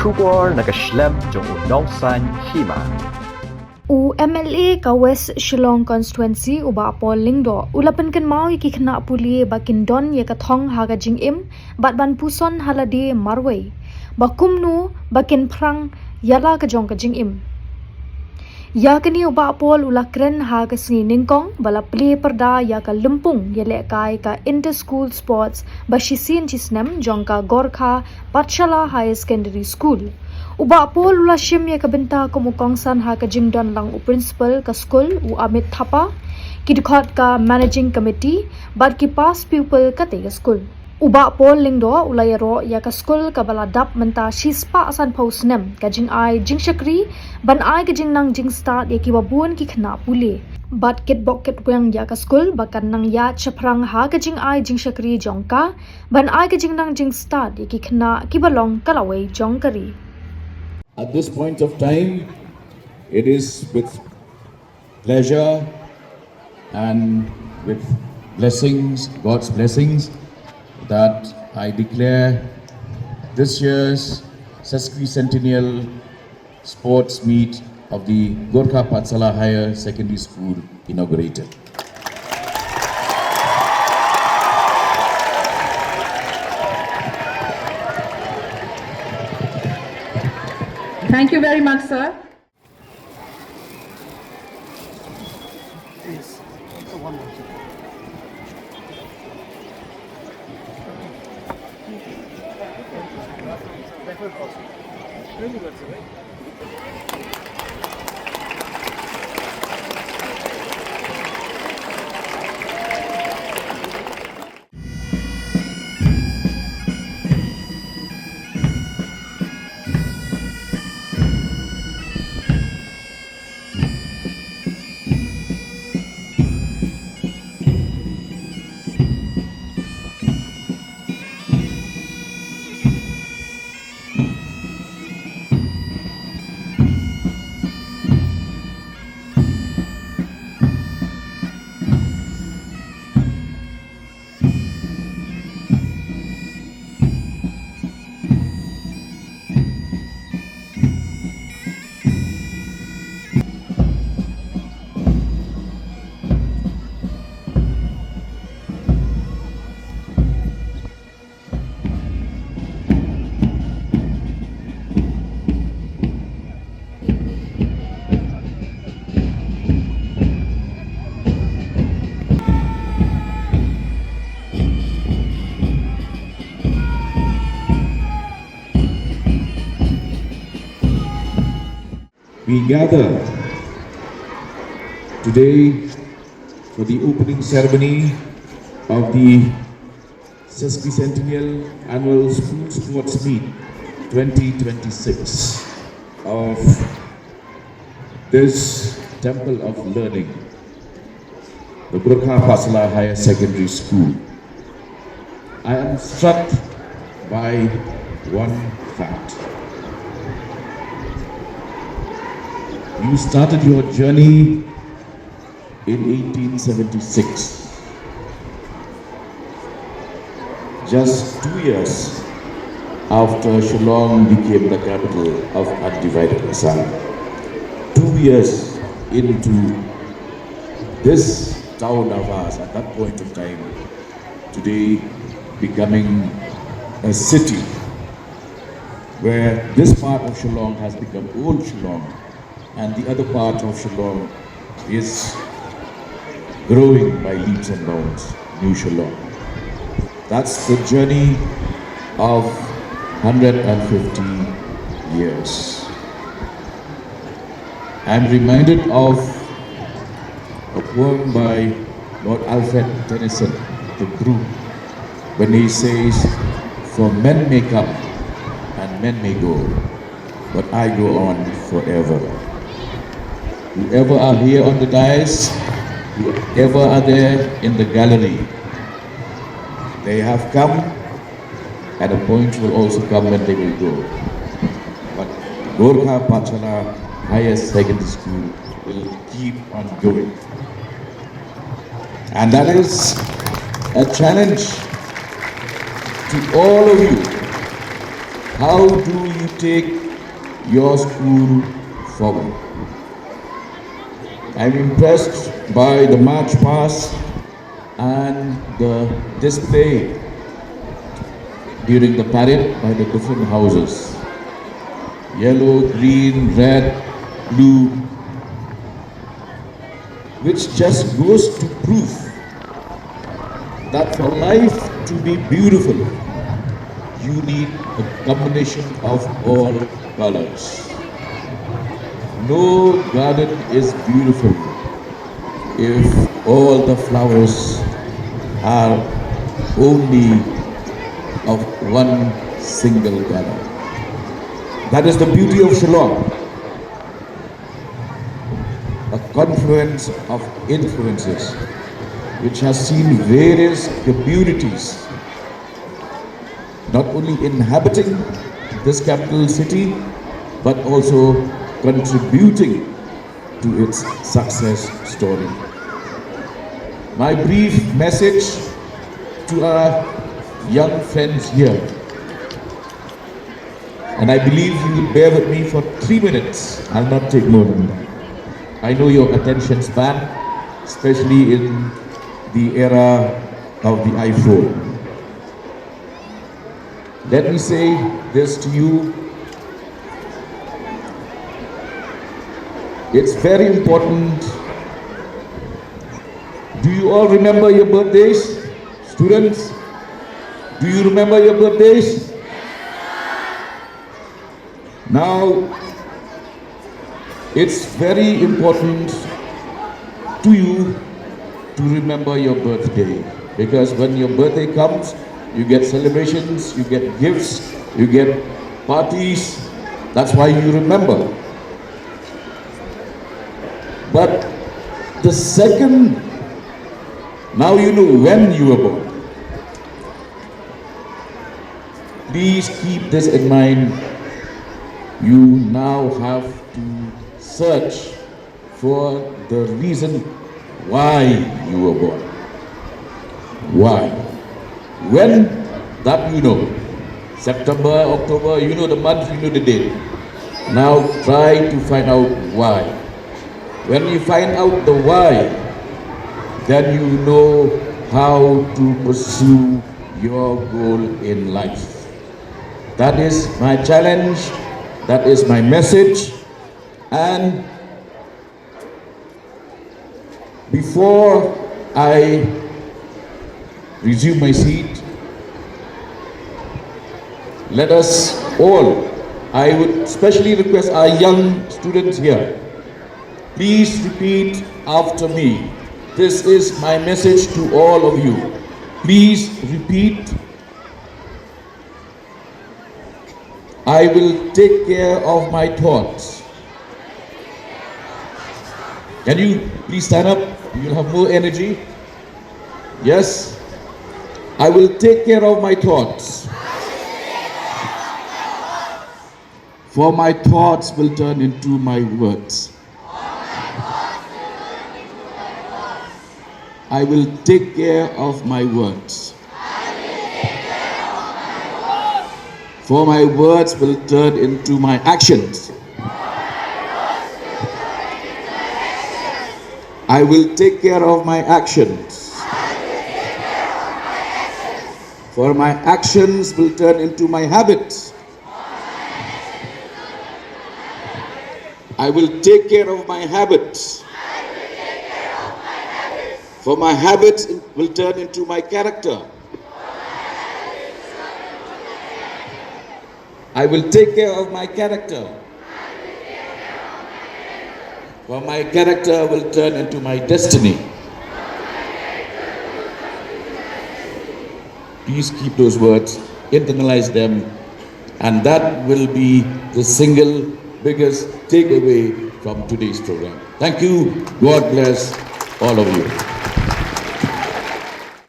Shubor nakaslem jong unongsan Hima. MLA ka West Shillong constituency uba Paul Lingdo ulapan kan mau ki khna pulie bakin don ye ka thong haga jing im bat ban puson halade marway bakumnu bakin phrang yala ka jong ka jing im ya kani uba Paul ulakren haga sni ningkong bala Plie Pyrda ya ka lumpung yele kai ka inter school sports bashisin chisnem jong ka Gorkha Patshala high secondary school Uba Paul ula shim ya kabinta ko mukongsan ha ka jingdon lang u principal ka school u Amit Thapa kidkhot ka managing committee bad ki past pupil ka te school Uba Paul lingdo ula yaro ya ka school ka bala dap menta shispa asan posnem ka jing ai jing shakri ban ai ka jing nang jing start ya ki babun ki khna puli bad kit bok kit wang ya ka school bakan nang ya chaprang ha ka jing ai jing shakri jongka ban ai ka jing nang jing start ya ki khna ki balong kalawai jongkari At this point of time, it is with pleasure and with blessings, God's blessings, that I declare this year's sesquicentennial sports meet of the Gorkha Patshala Higher Secondary School inaugurated. Thank you very much, sir. We gather today for the opening ceremony of the sesquicentennial annual school sports meet 2026 of this temple of learning, the Gorkha Patshala Higher Secondary School. I am struck by one fact. You started your journey in 1876. Just 2 years after Shillong became the capital of undivided Assam. 2 years into this town of ours at that point of time, today becoming a city where this part of Shillong has become Old Shillong and the other part of Shillong is growing by leaps and bounds, New Shillong. That's the journey of 150 years. I'm reminded of a poem by Lord Alfred Tennyson, The Brew, when he says, "For men may come and men may go, but I go on forever." Whoever are here on the dais, whoever are there in the gallery, they have come, and a point will also come when they will go. But Gorkha Patshala Higher Secondary School will keep on going. And that is a challenge to all of you how do you take your school forward? I'm impressed by the march past and the display during the parade by the different houses. Yellow, green, red, blue, which just goes to prove that for life to be beautiful, you need a combination of all colors. No garden is beautiful if all the flowers are only of one single color. That is the beauty of Shillong, a confluence of influences which has seen various communities not only inhabiting this capital city but also contributing to its success story. My brief message to our young friends here, and I believe you will bear with me for 3 minutes. I'll not take more than that. I know your attention span, especially in the era of the iPhone. Let me say this to you. It's very important. Do you all remember your birthdays? Students, do you remember your birthdays? Now, it's very important to you to remember your birthday, because when your birthday comes, you get celebrations, you get gifts, you get parties. That's why you remember. But the second, now you know when you were born. Please keep this in mind. You now have to search for the reason why you were born. Why? When? That you know. September, October, you know the month, you know the date. Now try to find out why. When you find out the why, then you know how to pursue your goal in life. That is my challenge, that is my message. And before I resume my seat, let us all, I would especially request our young students here, please repeat after me. This is my message to all of you. Please repeat. I will take care of my thoughts. Can you please stand up? You'll have more energy. Yes? I will take care of my thoughts. For my thoughts will turn into my words. I will take care of my words. For my words will turn into my actions. I will take care of my actions. For my actions will turn into my habits. I will take care of my habits. For my habits will turn into my character. I will take care of my character. For my character will turn into my destiny. Please keep those words, internalize them, and that will be the single biggest takeaway from today's program. Thank you. God bless all of you.